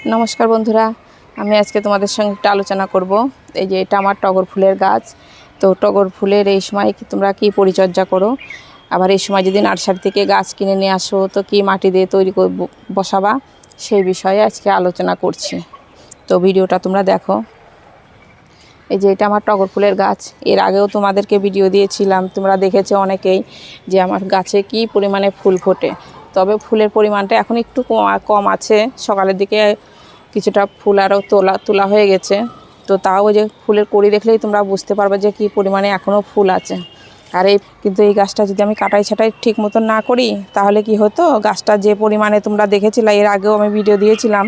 নমস্কার বন্ধুরা, আমি আজকে তোমাদের সঙ্গে একটা আলোচনা করব। এই যে এটা আমার টগর ফুলের গাছ। তো টগর ফুলের এই সময় তোমরা কি পরিচর্যা করো, আবার এই সময় যদি নার্সারি থেকে গাছ কিনে নিয়ে আসো তো কি মাটি দিয়ে তৈরি করে বসাবা, সেই বিষয়ে আজকে আলোচনা করছি। তো ভিডিওটা তোমরা দেখো। এই যে এটা আমার টগর ফুলের গাছ। এর আগেও তোমাদেরকে ভিডিও দিয়েছিলাম, তোমরা দেখেছো অনেকেই যে আমার গাছে কি পরিমাণে ফুল ফোটে। তবে ফুলের পরিমাণটা এখন একটু কম আছে। সকালের দিকে কিছুটা ফুল আরও তোলা হয়ে গেছে। তো তাও ওই যে ফুলের কড়ি দেখলেই তোমরা বুঝতে পারবে যে কি পরিমাণে এখনও ফুল আছে। আর কিন্তু এই গাছটা যদি আমি কাটাই ছাটাই ঠিক মতন না করি তাহলে কি হতো, গাছটা যে পরিমাণে তোমরা দেখেছিলে, এর আগেও আমি ভিডিও দিয়েছিলাম,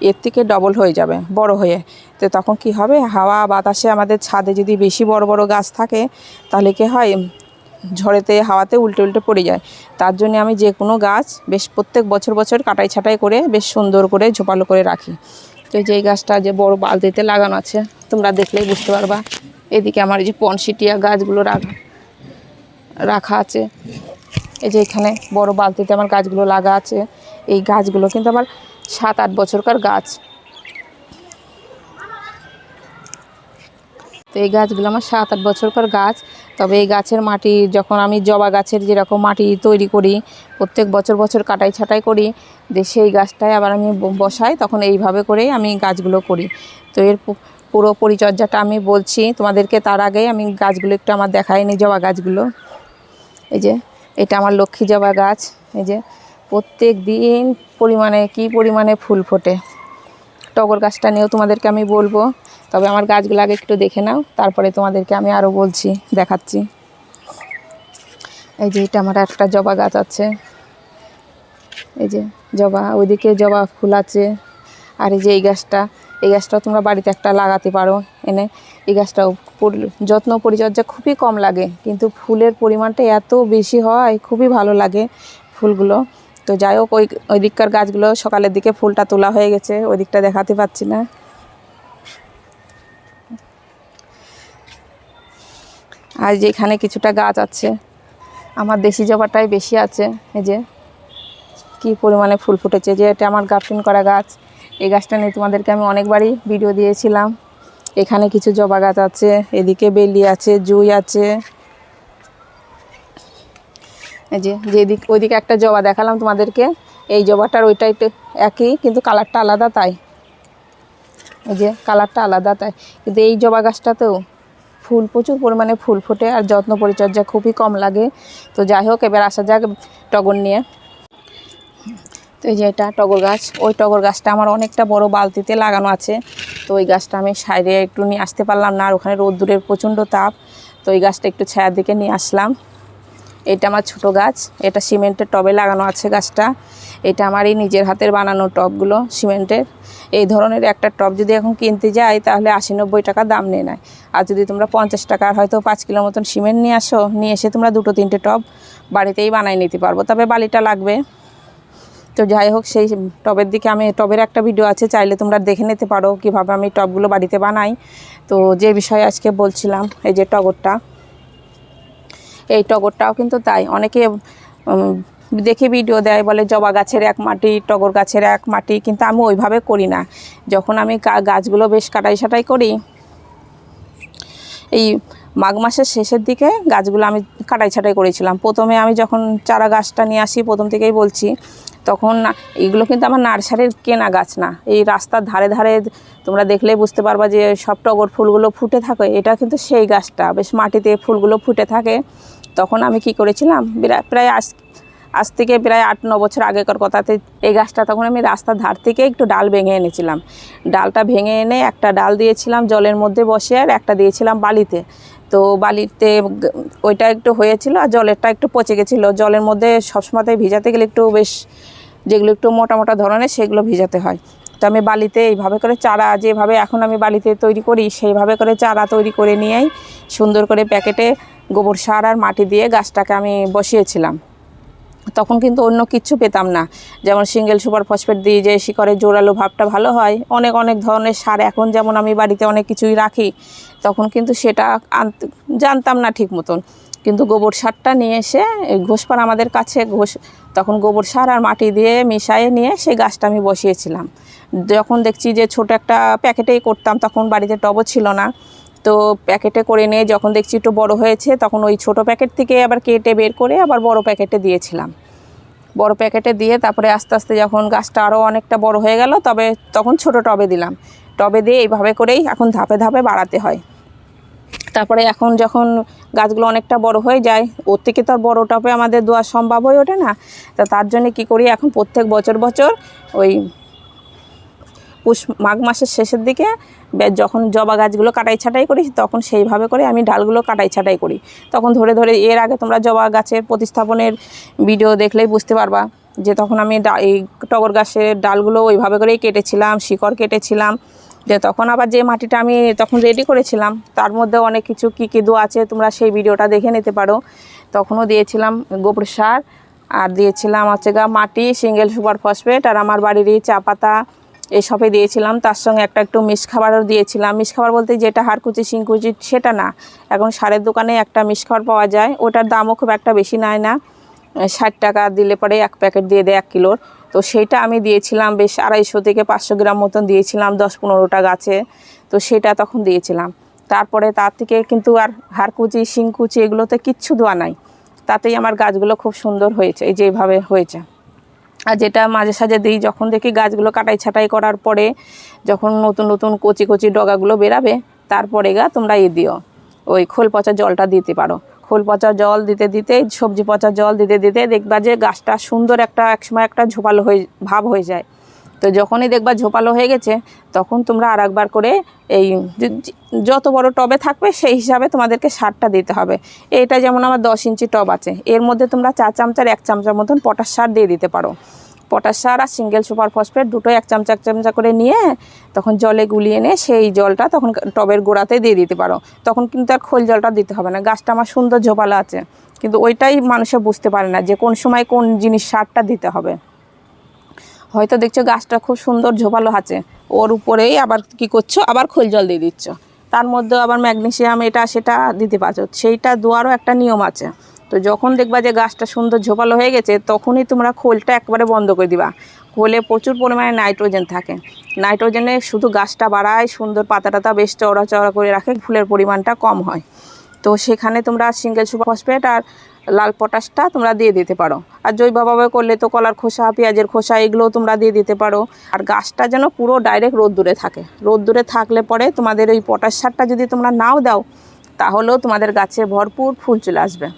এর থেকে ডবল হয়ে যাবে বড় হয়ে। তো তখন কি হবে, হাওয়া বাতাসে আমাদের ছাদে যদি বেশি বড় বড় গাছ থাকে তাহলে কি হয়, ঝড়েতে হাওয়াতে উল্টে উল্টে পড়ে যায়। তার জন্য আমি যে কোনো গাছ বেশ প্রত্যেক বছর কাটাই ছাটাই করে বেশ সুন্দর করে ঝোপালো করে রাখি। তো এই গাছটা যে বড় বালতিতে লাগানো আছে, তোমরা দেখলেই বুঝতে পারবা। এদিকে আমার এই যে পনসিটিয়া গাছগুলো রাখা আছে। এই যে এখানে বড় বালতিতে আমার গাছগুলো লাগা আছে। এই গাছগুলো কিন্তু আমার 7-8 বছরকার গাছ। তো এই গাছগুলো আমার 7-8 বছরকার গাছ। তবে এই গাছের মাটি যখন আমি জবা গাছের যেরকম মাটি তৈরি করি, প্রত্যেক বছর কাটাই ছাটাই করি, সেই গাছটায় আবার আমি বসাই, তখন এইভাবে করেই আমি গাছগুলো করি। তো এর পুরো পরিচর্যাটা আমি বলছি তোমাদেরকে। তার আগে আমি গাছগুলো একটু আমার দেখাইনি, জবা গাছগুলো। এই যে এটা আমার লক্ষ্মী জবা গাছ। এই যে প্রত্যেক দিন কি পরিমাণে ফুল ফোটে। টগর গাছটা নিয়েও তোমাদেরকে আমি বলবো, তবে আমার গাছগুলো আগে একটু দেখে নাও, তারপরে তোমাদেরকে আমি আরও দেখাচ্ছি। এই যে এটা আমার একটা জবা গাছ আছে। এই যে জবা, ওইদিকে জবা ফুল আছে। আর এই যে এই গাছটাও তোমরা বাড়িতে একটা লাগাতে পারো এনে। এই গাছটাও যত্ন পরিচর্যা খুবই কম লাগে, কিন্তু ফুলের পরিমাণটা এত বেশি হয়, খুবই ভালো লাগে ফুলগুলো। তো যাই হোক, ওই দিককার গাছগুলো সকালের দিকে ফুলটা তোলা হয়ে গেছে, ওই দিকটা দেখাতে পাচ্ছি না। আর যে এখানে কিছুটা গাছ আছে, আমার দেশি জবাটাই বেশি আছে। এই যে কি পরিমাণে ফুল ফুটেছে। যে এটা আমার গার্ডেন করা গাছ। এই গাছটা নিয়ে তোমাদেরকে আমি অনেকবারই ভিডিও দিয়েছিলাম। এখানে কিছু জবা গাছ আছে, এদিকে বেলি আছে, জুঁই আছে। এই যে ওইদিকে একটা জবা দেখালাম তোমাদেরকে, এই জবাটার ওইটা একটু একই, কিন্তু কালারটা আলাদা, তাই এই যে কালারটা আলাদা তাই। কিন্তু এই জবা গাছটাতেও প্রচুর পরিমাণে ফুল ফোটে, আর যত্ন পরিচর্যা খুবই কম লাগে। তো যাই হোক, এবার আসা যাক টগর নিয়ে। তো এই যে এটা টগর গাছ। ওই টগর গাছটা আমার অনেকটা বড় বালতিতে লাগানো আছে। তো ওই গাছটা আমি সাইডে একটু নিয়ে আসতে পারলাম না, আর ওখানে রোদ্দুরের প্রচণ্ড তাপ। তো এই গাছটা একটু ছায়ার দিকে নিয়ে আসলাম। এটা আমার ছোটো গাছ, এটা সিমেন্টের টবে লাগানো আছে গাছটা। এটা আমার এই নিজের হাতের বানানো টবগুলো সিমেন্টের। এই ধরনের একটা টব যদি এখন কিনতে যাই তাহলে 80-90 টাকা দাম নিয়ে নেয়। আর যদি তোমরা 50 টাকার হয়তো 5 কিলো মতন সিমেন্ট নিয়ে এসে তোমরা 2-3টে টব বাড়িতেই বানাই নিতে পারবো, তবে বালিটা লাগবে। তো যাই হোক, সেই টবের দিকে টবের একটা ভিডিও আছে, চাইলে তোমরা দেখে নিতে পারো কীভাবে আমি টবগুলো বাড়িতে বানাই। তো যে বিষয়ে আজকে বলছিলাম, এই যে টগরটা, এই টগরটাও কিন্তু তাই। অনেকে দেখে ভিডিও দেয়, বলে জবা গাছের এক মাটি, টগর গাছের এক মাটি, কিন্তু আমি ওইভাবে করি না। যখন আমি গাছগুলো বেশ কাটাই ছাটাই করি, এই মাঘ মাসের শেষের দিকে গাছগুলো আমি কাটাই ছাটাই করেছিলাম। প্রথমে আমি যখন চারা গাছটা নিয়ে আসি, প্রথম থেকেই বলছি, তখন এইগুলো কিন্তু আমার নার্সারির কেনা গাছ না। এই রাস্তার ধারে ধারে তোমরা দেখলেই বুঝতে পারবা যে সব টগর ফুলগুলো ফুটে থাকে, এটা কিন্তু সেই গাছটা, বেশ মাটিতে ফুলগুলো ফুটে থাকে। তখন আমি কি করেছিলাম, প্রায় আজ থেকে প্রায় 8-9 বছর আগেকার কথাতে, এই গাছটা তখন আমি রাস্তার ধার থেকে একটু ডাল ভেঙে এনেছিলাম। ডালটা ভেঙে এনে একটা ডাল দিয়েছিলাম জলের মধ্যে বসে, আর একটা দিয়েছিলাম বালিতে। তো বালিতে ওইটা একটু হয়েছিল, আর জলেরটা একটু পচে গেছিলো। জলের মধ্যে সবসময় ভিজাতে গেলে একটু বেশ, যেগুলো একটু মোটা মোটা ধরনের সেগুলো ভিজাতে হয়। তো আমি বালিতে এইভাবে করে চারা, যেভাবে এখন আমি বালিতে তৈরি করি সেইভাবে করে চারা তৈরি করে নিয়েই সুন্দর করে প্যাকেটে গোবর সার আর মাটি দিয়ে গাছটাকে আমি বসিয়েছিলাম। তখন কিন্তু অন্য কিচ্ছু পেতাম না, যেমন সিঙ্গেল সুপার ফসফেট দিয়ে যে শিকড়ের জোরালো ভাবটা ভালো হয়, অনেক ধরনের সার এখন যেমন আমি বাড়িতে অনেক কিছুই রাখি, তখন কিন্তু সেটা জানতাম না ঠিক মতন। কিন্তু গোবর সারটা নিয়ে এসে ঘোষপাড়া আমাদের কাছে তখন গোবর সার আর মাটি দিয়ে মিশিয়ে নিয়ে সেই গাছটা আমি বসিয়েছিলাম। যখন দেখছি যে ছোট একটা প্যাকেটেই করতাম, তখন বাড়িতে টবও ছিল না, তো প্যাকেটে করে নিয়ে যখন দেখছি একটু বড় হয়েছে, তখন ওই ছোট প্যাকেট থেকে আবার কেটে বের করে আবার বড় প্যাকেটে দিয়েছিলাম। বড় প্যাকেটে দিয়ে তারপরে আস্তে আস্তে যখন গাছটা আরও অনেকটা বড় হয়ে গেল, তখন ছোট টবে দিলাম। টবে দিয়ে এইভাবে করেই এখন ধাপে ধাপে বাড়াতে হয়। তারপরে এখন যখন গাছগুলো অনেকটা বড় হয়ে যায়, ওর থেকে তো আর বড় টবে আমাদের দেওয়া সম্ভব হয়ে ওঠে না। তা তার জন্য কী করি, এখন প্রত্যেক বছর ওই মাঘ মাসের শেষের দিকে যখন জবা গাছগুলো কাটাই ছাঁটাই করি, তখন সেইভাবে করে আমি ডালগুলো কাটাই ছাঁটাই করি। তখন ধরে ধরে, এর আগে তোমরা জবা গাছের প্রতিস্থাপনের ভিডিও দেখলেই বুঝতে পারবা যে তখন আমি এই টগর গাছের ডালগুলো ওইভাবে করেই কেটেছিলাম, শিকড় কেটেছিলাম। যে তখন আবার যে মাটিটা আমি তখন রেডি করেছিলাম, তার মধ্যে অনেক কিছু কী কী দেওয়া আছে তোমরা সেই ভিডিওটা দেখে নিতে পারো। তখনও দিয়েছিলাম গোবর সার, আর দিয়েছিলাম হচ্ছে মাটি, সিঙ্গেল সুপার ফসফেট, আর আমার বাড়িরই চা পাতা এসবই দিয়েছিলাম। তার সঙ্গে একটু মিক্স খাবারও দিয়েছিলাম। মিক্স খাবার বলতে যেটা হাড়কুচি শিংকুচি সেটা না, এখন সারের দোকানে একটা মিক্স খাবার পাওয়া যায়, ওটার দামও খুব একটা বেশি নেয় না, 60 টাকা দিলে পরে এক প্যাকেট দিয়ে দেয় 1 কিলোর। তো সেইটা আমি দিয়েছিলাম, বেশ 250 থেকে 500 গ্রাম মতন দিয়েছিলাম 10-15টা গাছে। তো সেটা তখন দিয়েছিলাম। তারপরে তার থেকে কিন্তু আর হাড়কুচি শিংকুচি এগুলোতে কিচ্ছু দেওয়া নাই, তাতেই আমার গাছগুলো খুব সুন্দর হয়েছে, এই যে এইভাবে হয়েছে। আর যেটা মাঝে সাঝে দিই, যখন দেখি গাছগুলো কাটাই ছাঁটাই করার পরে যখন নতুন নতুন কচি কচি ডগাগুলো বেরাবে, তারপরে তোমরা দিও, ওই খোল পচা জলটা দিতে পারো। খোল পচা জল দিতে দিতে, সবজি পচা জল দিতে দিতে দেখবা যে গাছটা সুন্দর একসময় একটা ঝোপালো ভাব হয়ে যায়। তো যখনই দেখবা ঝোপালো হয়ে গেছে, তখন তোমরা আর একবার করে এই যত বড় টবে থাকবে সেই হিসাবে তোমাদেরকে সারটা দিতে হবে। এটা যেমন আমার 10 ইঞ্চি টব আছে, এর মধ্যে তোমরা 4 চামচার 1 চামচার মতন পটাশ সার দিয়ে দিতে পারো। পটাশ সার আর সিঙ্গেল সুপার ফসফেট দুটোই 1 চামচা করে নিয়ে তখন জলে গুলিয়ে নিয়ে সেই জলটা তখন টবের গোড়াতে দিয়ে দিতে পারো। তখন কিন্তু আর খোল জলটা দিতে হবে না। গাছটা আমার সুন্দর ঝোপালো আছে, কিন্তু ওইটাই মানুষে বুঝতে পারে না যে কোন সময় কোন জিনিস সারটা দিতে হবে। হয়তো দেখছো গাছটা খুব সুন্দর ঝোপালো আছে, ওর উপরেই আবার কি করছো, আবার খোল জল দিয়ে দিচ্ছ, তার মধ্যে আবার ম্যাগনেসিয়াম এটা সেটা দিতে পারছো। সেইটা দেওয়ারও একটা নিয়ম আছে। তো যখন দেখবা যে গাছটা সুন্দর ঝোপালো হয়ে গেছে, তখনই তোমরা খোলটা একবারে বন্ধ করে দিবা। খোলে প্রচুর পরিমাণে নাইট্রোজেন থাকে, নাইট্রোজেনে শুধু গাছটা বাড়ায়, সুন্দর পাতা বেশ চওড়া করে রাখে, ফুলের পরিমাণটা কম হয়। তো সেখানে তোমরা সিঙ্গেল সুপার ফসফেট আর লাল পটাশটা তোমরা দিয়ে দিতে পারো। আর জৈবভাবে করলে তো কলার খোসা, পেঁয়াজের খোসা এগুলোও তোমরা দিয়ে দিতে পারো। আর গাছটা যেন পুরো ডাইরেক্ট রোদ্দুরে থাকে। রোদ্দুরে থাকলে পরে তোমাদের ওই পটাশ সারটা যদি তোমরা নাও দাও, তাহলেও তোমাদের গাছে ভরপুর ফুল চলে আসবে।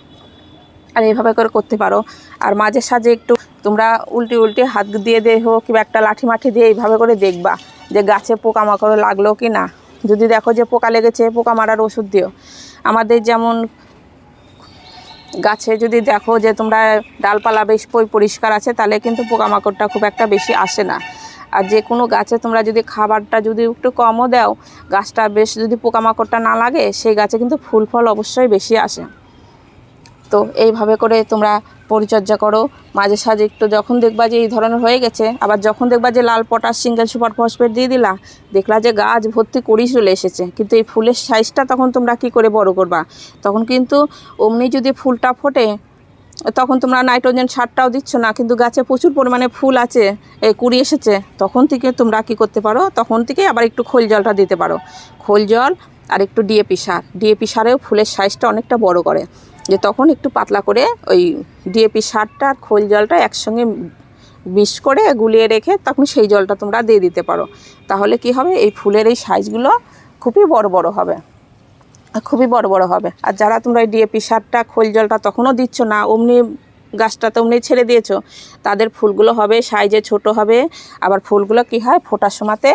আর এইভাবে করে করতে পারো। আর মাঝে সাঝে একটু তোমরা উল্টে হাত দিয়ে হোক কিংবা একটা লাঠি মাঠি দিয়ে এইভাবে করে দেখবা যে গাছে পোকামাকড় লাগলো কি না। যদি দেখো যে পোকা লেগেছে, পোকা মারার ওষুধ দিও। আমাদের যেমন গাছে যদি দেখো যে তোমরা ডালপালা বেশ পরিষ্কার আছে, তাহলে কিন্তু পোকামাকড়টা খুব একটা বেশি আসে না। আর যে কোনো গাছে তোমরা যদি খাবারটা যদি একটু কমও দাও, গাছটা বেশ যদি পোকামাকড়টা না লাগে, সেই গাছে কিন্তু ফুল ফল অবশ্যই বেশি আসে। তো এইভাবে করে তোমরা পরিচর্যা করো। মাঝে সাঝে একটু যখন দেখবা যে এই ধরনের হয়ে গেছে, আবার যখন দেখবা যে লাল পটাশ সিঙ্গেল সুপার ফসফেট দিয়ে দেখলা যে গাছ ভর্তি কুড়ি চলে এসেছে, কিন্তু এই ফুলের সাইজটা তখন তোমরা কি করে বড় করবা। তখন কিন্তু অমনি যদি ফুলটা ফোটে, তখন তোমরা নাইট্রোজেন সারটাও দিচ্ছ না, কিন্তু গাছে প্রচুর পরিমাণে ফুল আছে, কুড়ি এসেছে, তখন থেকে তোমরা কি করতে পারো, তখন থেকে আবার একটু খোল জলটা দিতে পারো। খোল জল আর একটু ডিএপি সারেও ফুলের সাইজটা অনেকটা বড় করে। যে তখন একটু পাতলা করে ওই ডিএপি সারটা আর খোল জলটা একসঙ্গে মিক্স করে গুলিয়ে রেখে তখন সেই জলটা তোমরা দিয়ে দিতে পারো। তাহলে কি হবে, এই ফুলের এই সাইজগুলো খুবই বড় হবে, খুবই বড় হবে। আর যারা তোমরা এই ডিএপি সারটা খোল জলটা তখনও দিচ্ছ না, অমনি গাছটা তো অমনি ছেড়ে দিয়েছো, তাদের ফুলগুলো হবে সাইজে ছোট হবে। আবার ফুলগুলো কি হয়, ফোটার সময়তে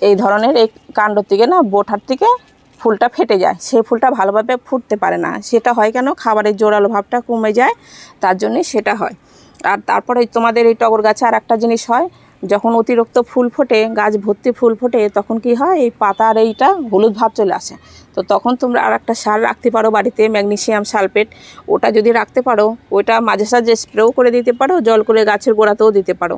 এই ধরনের এই কাণ্ড থেকে না, বোঠার থেকে ফুলটা ফেটে যায়, সেই ফুলটা ভালোভাবে ফুটতে পারে না। সেটা হয় কেন, খাবারের জোরালো ভাবটা কমে যায়, তার জন্যই সেটা হয়। আর তারপরে তোমাদের এই টগর গাছে আর একটা জিনিস হয়, যখন অতিরিক্ত ফুল ফোটে, গাছ ভর্তি ফুল ফোটে, তখন কি হয়, এই পাতার এইটা হলুদ ভাব চলে আসে। তো তখন তোমরা আর একটা সার রাখতে পারো বাড়িতে, ম্যাগনেসিয়াম সালফেট। ওটা যদি রাখতে পারো, ওইটা মাঝে সাঝে স্প্রেও করে দিতে পারো, জল করে গাছের গোড়াতেও দিতে পারো।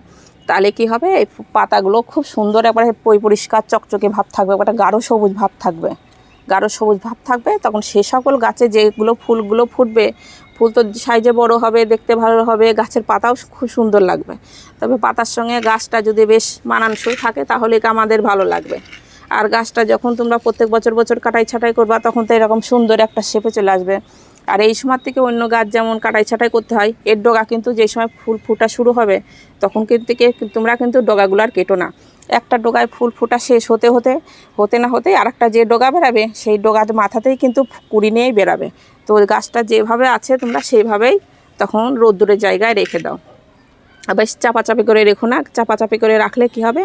তাহলে কি হবে, এই পাতাগুলো খুব সুন্দর একবারে পরিষ্কার চকচকে ভাব থাকবে, একটা গাঢ় সবুজ ভাব থাকবে। গাঢ় সবুজ ভাব থাকবে, তখন সে সকল গাছে যেগুলো ফুলগুলো ফুটবে, ফুল তো সাইজে বড় হবে, দেখতে ভালো হবে, গাছের পাতাও খুব সুন্দর লাগবে। তবে পাতার সঙ্গে গাছটা যদি বেশ মানানসই থাকে তাহলে আমাদের ভালো লাগবে। আর গাছটা যখন তোমরা প্রত্যেক বছর বছর কাটাই ছাঁটাই করবা, তখন তো এরকম সুন্দর একটা শেপে চলে আসবে। আর এই সময় থেকে অন্য গাছ যেমন কাটাই ছাঁটাই করতে হয়, এর ডগা কিন্তু যেই সময় ফুল ফোটা শুরু হবে তখন কিন্তু তোমরা কিন্তু ডগাগুলো আর কেটো না। একটা ডগায় ফুল ফোটা শেষ হতে না হতেই আরেকটা যে ডগা বেরাবে, সেই ডগার মাথাতেই কিন্তু কুড়ি নিয়েই বেরাবে। তো ওই গাছটা যেভাবে আছে তোমরা সেইভাবেই তখন রোদ্দুরের জায়গায় রেখে দাও। আবার চাপাচাপি করে রেখো না, চাপাচাপি করে রাখলে কি হবে,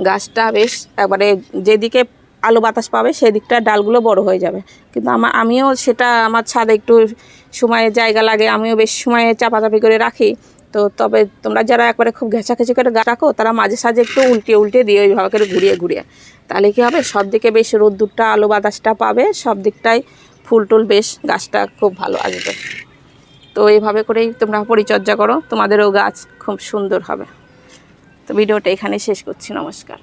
গাছটা বেশ একবারে যেদিকে আলো বাতাস পাবে সেদিকটা ডালগুলো বড় হয়ে যাবে। কিন্তু আমিও সেটা, আমার ছাদে একটু সময়ের জায়গা লাগে, আমিও বেশ সময়ে চাপাচাপি করে রাখি। তো তবে তোমরা যারা একবারে খুব ঘেঁচাঘেঁচি করে গাছ রাখো, তারা মাঝে সাঝে একটু উল্টে দিয়ে ওইভাবে করে ঘুরিয়ে তাহলে কী হবে, সব দিকে বেশ রোদ্দুরটা আলো বাতাসটা পাবে, সব দিকটাই ফুল টুল বেশ গাছটা খুব ভালো আসবে। তো এইভাবে করেই তোমরা পরিচর্যা করো, তোমাদেরও গাছ খুব সুন্দর হবে। তো ভিডিওটা এখানে শেষ করছি, নমস্কার।